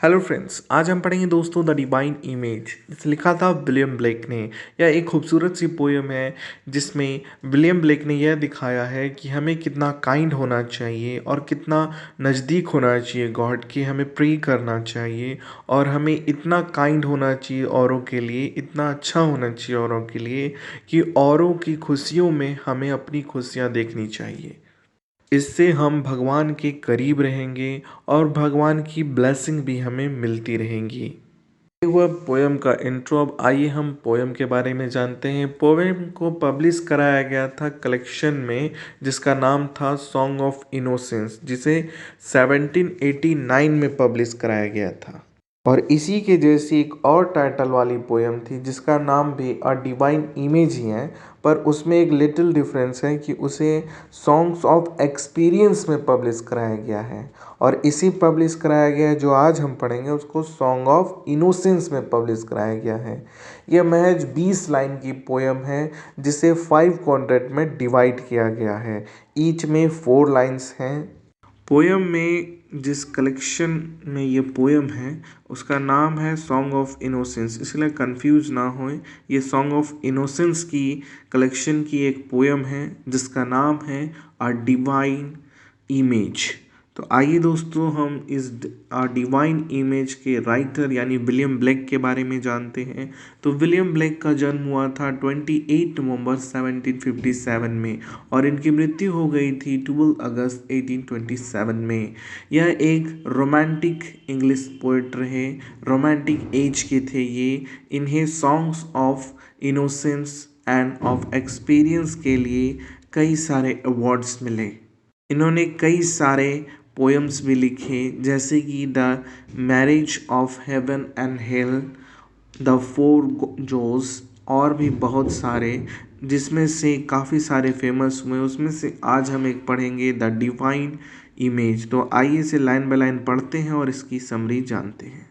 Hello friends, आज हम पढ़ेंगे दोस्तों द डिवाइन इमेज। इसे लिखा था विलियम ब्लेक ने। यह एक खूबसूरत सी पोयम है जिसमें विलियम ब्लेक ने यह दिखाया है कि हमें कितना काइंड होना चाहिए और कितना नज़दीक होना चाहिए गॉड के। हमें प्रे करना चाहिए और हमें इतना काइंड होना चाहिए औरों के लिए, इतना अच्छा होना चाहिए औरों के लिए कि औरों की खुशियों में हमें अपनी खुशियाँ देखनी चाहिए। इससे हम भगवान के करीब रहेंगे और भगवान की ब्लेसिंग भी हमें मिलती रहेंगी। ये हुआ पोयम का इंट्रो। अब आइए हम पोयम के बारे में जानते हैं। पोयम को पब्लिश कराया गया था कलेक्शन में जिसका नाम था सॉन्ग ऑफ इनोसेंस, जिसे 1789 में पब्लिश कराया गया था। और इसी के जैसी एक और टाइटल वाली पोयम थी जिसका नाम भी अ डिवाइन इमेज ही है, पर उसमें एक लिटिल डिफरेंस है कि उसे सॉन्ग्स ऑफ एक्सपीरियंस में पब्लिश कराया गया है। और इसी पब्लिश कराया गया है जो आज हम पढ़ेंगे उसको सॉन्ग ऑफ इनोसेंस में पब्लिश कराया गया है। यह महज 20 लाइन की पोयम है जिसे 5 क्वाड्रेंट में डिवाइड किया गया है। ईच में 4 लाइन्स हैं। पोयम में जिस कलेक्शन में ये पोयम है उसका नाम है सॉन्ग ऑफ इनोसेंस, इसलिए कंफ्यूज ना होए। ये सॉन्ग ऑफ इनोसेंस की कलेक्शन की एक पोयम है जिसका नाम है अ डिवाइन इमेज। तो आइए दोस्तों हम इस डिवाइन इमेज के राइटर यानी विलियम ब्लेक के बारे में जानते हैं। तो विलियम ब्लेक का जन्म हुआ था 28 नवंबर 1757 में और इनकी मृत्यु हो गई थी 12 अगस्त 1827 में। यह एक रोमांटिक इंग्लिश पोएट रहे, रोमांटिक एज के थे ये। इन्हें songs of innocence end of experience के लिए कई सारे अवार्ड्स मिले। इन्होंने कई सारे पोएम्स भी लिखे जैसे कि the marriage of heaven and hell, the four Zoas और भी बहुत सारे, जिसमें से काफ़ी सारे फेमस हुए। उसमें से आज हम एक पढ़ेंगे द डिवाइन इमेज। तो आइए इसे लाइन बाय लाइन पढ़ते हैं और इसकी समरी जानते हैं।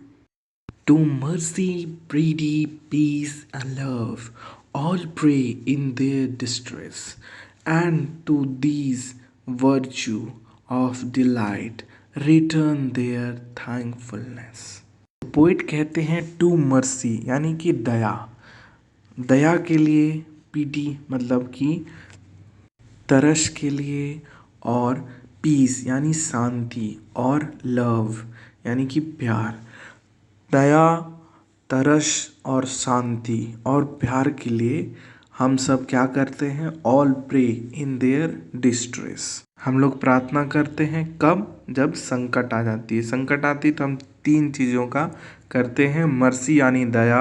To mercy, pity, peace, and love, all pray in their distress, and to these virtue of delight return their thankfulness. Poet कहते हैं टू मर्सी यानी कि दया, दया के लिए, पीटी मतलब कि तरस के लिए, और पीस यानी शांति, और लव यानी कि प्यार। दया, तरस और शांति और प्यार के लिए हम सब क्या करते हैं? All pray in their distress. हम लोग प्रार्थना करते हैं कब? जब संकट आ जाती है। संकट आती है तो हम 3 चीज़ों का करते हैं। मर्सी यानी दया,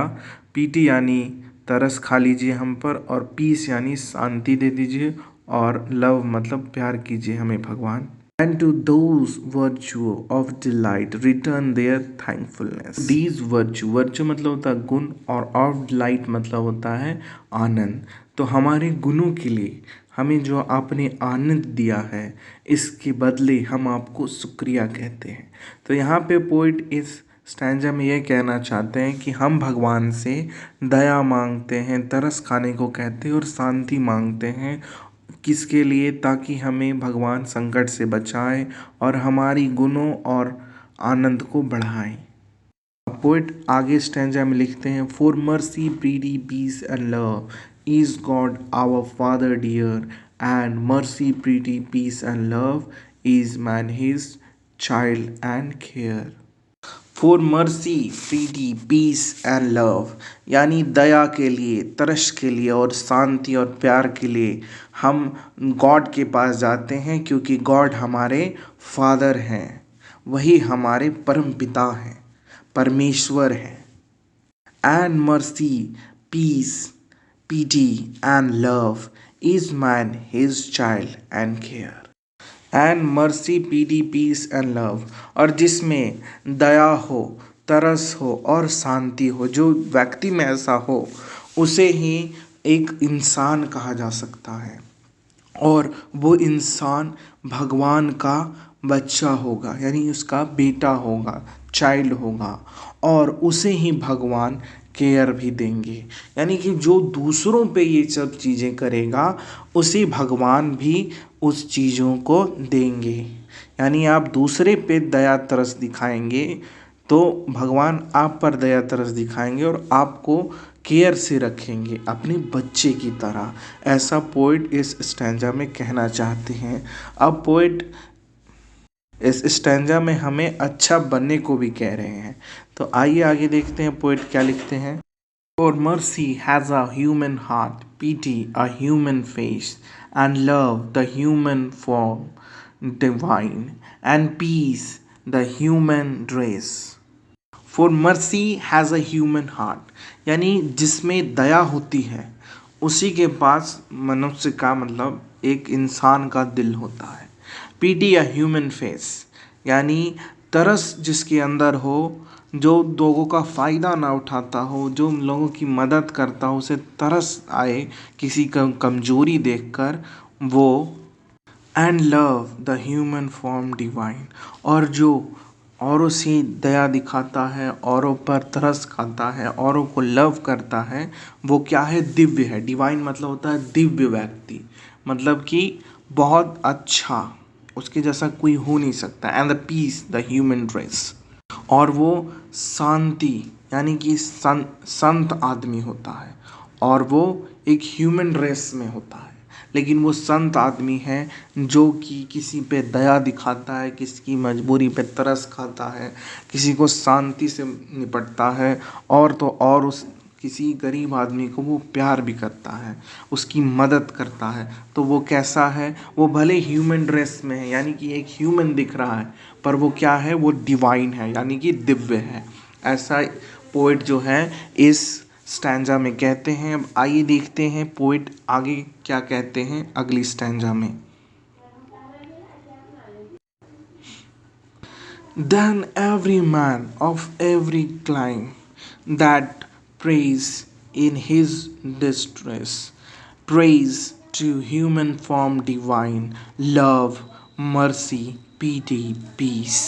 पीटी यानी तरस खा लीजिए हम पर, और पीस यानी शांति दे दीजिए, और लव मतलब प्यार कीजिए हमें भगवान। And to those virtue of delight return their thankfulness. These virtue मतलब होता है गुण, और of delight मतलब होता है आनंद। तो हमारे गुणों के लिए हमें जो आपने आनंद दिया है इसके बदले हम आपको शुक्रिया कहते हैं। तो यहाँ पे पोइट इस स्टैंजा में यह कहना चाहते हैं कि हम भगवान से दया मांगते हैं, तरस खाने को कहते हैं, और शांति मांगते हैं। किसके लिए? ताकि हमें भगवान संकट से बचाए और हमारी गुणों और आनंद को बढ़ाएं। पोएट आगे स्टैंजा में लिखते हैं, for mercy, pity, peace and love is God our father dear, and mercy, pity, peace and love is man his child and care. For mercy, pity, peace and love यानी दया के लिए, तरस के लिए और शांति और प्यार के लिए हम गॉड के पास जाते हैं, क्योंकि गॉड हमारे फादर हैं, वही हमारे परम पिता हैं, परमेश्वर हैं। And mercy, peace, pity and love is man his child and care. And mercy, pity, peace and love, और जिसमें दया हो, तरस हो और शांति हो, जो व्यक्ति में ऐसा हो उसे ही एक इंसान कहा जा सकता है, और वो इंसान भगवान का बच्चा होगा, यानी उसका बेटा होगा, चाइल्ड होगा, और उसे ही भगवान केयर भी देंगे। यानी कि जो दूसरों पे ये सब चीज़ें करेगा उसे भगवान भी उस चीज़ों को देंगे। यानी आप दूसरे पे दया तरस दिखाएंगे तो भगवान आप पर दया तरस दिखाएंगे और आपको केयर से रखेंगे अपने बच्चे की तरह, ऐसा पोइट इस स्टैंजा में कहना चाहते हैं। अब पोइट इस स्टैंजा में हमें अच्छा बनने को भी कह रहे हैं। तो आइए आगे देखते हैं पोइट क्या लिखते हैं। For mercy has a human heart, pity a human face, and love the human form divine, and peace the human race. For mercy has a human heart, यानी जिसमें दया होती है उसी के पास मनुष्य का मतलब एक इंसान का दिल होता है। पीटी अ ह्यूमन फेस, यानी तरस जिसके अंदर हो, जो लोगों का फ़ायदा ना उठाता हो, जो लोगों की मदद करता हो, उसे तरस आए किसी का कमजोरी देखकर वो। And love the human form divine, और जो औरों से दया दिखाता है, औरों पर तरस खाता है, औरों को लव करता है, वो क्या है? दिव्य है। डिवाइन मतलब होता है दिव्य व्यक्ति, मतलब कि बहुत अच्छा, उसके जैसा कोई हो नहीं सकता। And the peace the human race, और वो शांति यानी कि संत आदमी होता है, और वो एक ह्यूमन रेस में होता है, लेकिन वो संत आदमी है जो कि किसी पे दया दिखाता है, किसी की मजबूरी पे तरस खाता है, किसी को शांति से निपटता है, और तो और उस किसी गरीब आदमी को वो प्यार भी करता है, उसकी मदद करता है। तो वो कैसा है? वो भले ह्यूमन ड्रेस में है, यानी कि एक ह्यूमन दिख रहा है, पर वो क्या है? वो डिवाइन है, यानी कि दिव्य है। ऐसा पोइट जो है इस स्टैंजा में कहते हैं। अब आइए देखते हैं पोइट आगे क्या कहते हैं अगली स्टैंजा में। Then every man of every clime that prays in his distress, prays to human form divine, love, mercy, pity, peace.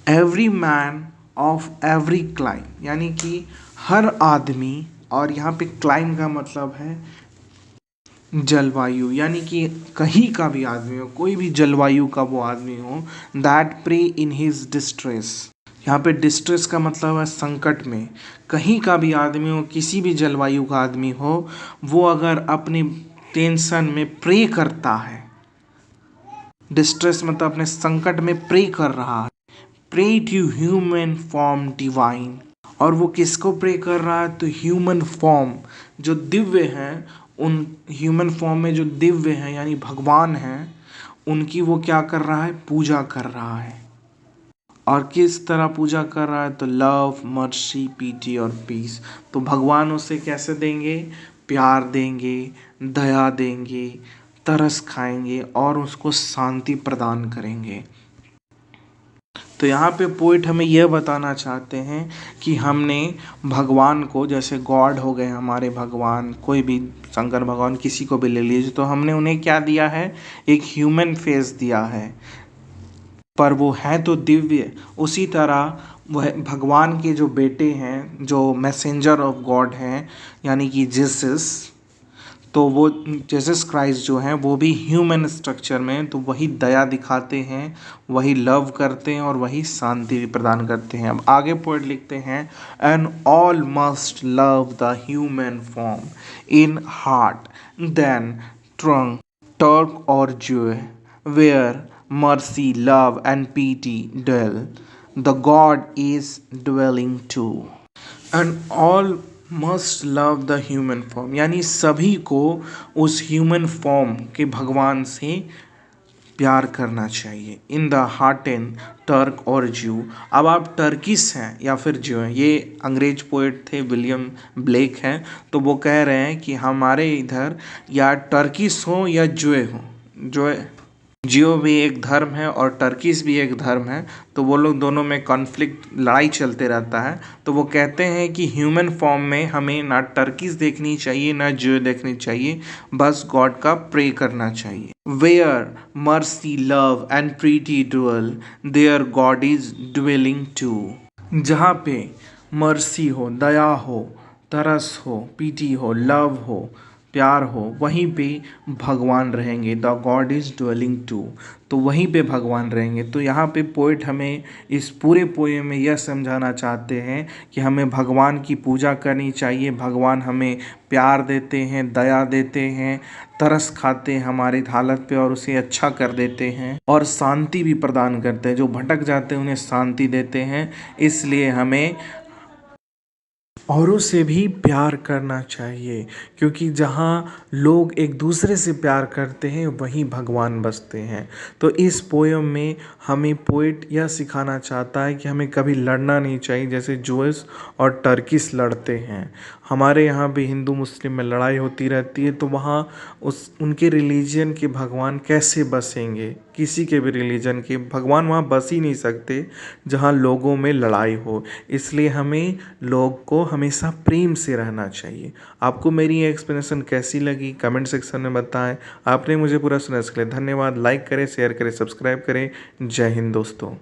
Every man of every clime, यानी कि हर आदमी, और यहाँ पे क्लाइम का मतलब है जलवायु, यानी कि कहीं का भी आदमी हो, कोई भी जलवायु का वो आदमी हो। That pray in his distress, यहाँ पे डिस्ट्रेस का मतलब है संकट में। कहीं का भी आदमी हो, किसी भी जलवायु का आदमी हो, वो अगर अपने टेंशन में प्रे करता है, डिस्ट्रेस मतलब अपने संकट में प्रे कर रहा है, pray to human form divine, और वो किसको प्रे कर रहा है? तो ह्यूमन फॉर्म जो दिव्य हैं, उन ह्यूमन फॉर्म में जो दिव्य हैं यानी भगवान हैं, उनकी वो क्या कर रहा है? पूजा कर रहा है। और किस तरह पूजा कर रहा है? तो लव, मर्सी, पीटी और पीस। तो भगवान उसे कैसे देंगे? प्यार देंगे, दया देंगे, तरस खाएंगे, और उसको शांति प्रदान करेंगे। तो यहाँ पे पोइट हमें यह बताना चाहते हैं कि हमने भगवान को, जैसे गॉड हो गए हमारे भगवान, कोई भी शंकर भगवान किसी को भी ले लीजिए, तो हमने उन्हें क्या दिया है? एक ह्यूमन फेस दिया है, पर वो है तो दिव्य। उसी तरह वह भगवान के जो बेटे हैं, जो मैसेंजर ऑफ गॉड हैं, यानी कि जीसस, तो वो जीसस क्राइस्ट जो हैं वो भी ह्यूमन स्ट्रक्चर में, तो वही दया दिखाते हैं, वही लव करते हैं, और वही शांति प्रदान करते हैं। अब आगे पोइट लिखते हैं, and all must love the human form in heathen ट्रंक Turk or Jew, where mercy, love, and pity dwell. The God is dwelling too. And all must love the human form, यानी सभी को उस human form के भगवान से प्यार करना चाहिए। In the heart and Turk or Jew. अब आप टर्किश हैं या फिर ज्यू हैं, ये अंग्रेज पोएट थे, विलियम ब्लेक हैं, तो वो कह रहे हैं कि हमारे इधर या टर्किश हो या ज्यू हो, जियो भी एक धर्म है और टर्किश भी एक धर्म है, तो वो लोग दोनों में कॉन्फ्लिक्ट, लड़ाई चलते रहता है। तो वो कहते हैं कि ह्यूमन फॉर्म में हमें ना टर्किश देखनी चाहिए ना जियो देखनी चाहिए, बस गॉड का प्रे करना चाहिए। Where mercy, love and pity dwell, there God is dwelling too. जहाँ पे मर्सी हो, दया हो, तरस हो, पीटी हो, लव हो, प्यार हो, वहीं पे भगवान रहेंगे। The God is dwelling too, तो वहीं पे भगवान रहेंगे। तो यहाँ पे पोइट हमें इस पूरे पोएम में यह समझाना चाहते हैं कि हमें भगवान की पूजा करनी चाहिए। भगवान हमें प्यार देते हैं, दया देते हैं, तरस खाते हैं हमारी हालत पे और उसे अच्छा कर देते हैं, और शांति भी प्रदान करते हैं। जो भटक जाते हैं उन्हें शांति देते हैं। इसलिए हमें औरों से भी प्यार करना चाहिए, क्योंकि जहाँ लोग एक दूसरे से प्यार करते हैं वहीं भगवान बसते हैं। तो इस पोयम में हमें पोइट यह सिखाना चाहता है कि हमें कभी लड़ना नहीं चाहिए, जैसे जूस और टर्किश लड़ते हैं। हमारे यहाँ भी हिंदू मुस्लिम में लड़ाई होती रहती है, तो वहाँ उस उनके रिलीजन के भगवान कैसे बसेंगे? किसी के भी रिलीजन के भगवान वहाँ बस ही नहीं सकते जहाँ लोगों में लड़ाई हो। इसलिए हमें लोग को हमेशा प्रेम से रहना चाहिए। आपको मेरी ये एक्सप्लेनेशन कैसी लगी कमेंट सेक्शन में बताएं। आपने मुझे पूरा सुना, इसके लिए धन्यवाद। लाइक करें, शेयर करें, सब्सक्राइब करें। जय हिंद दोस्तों।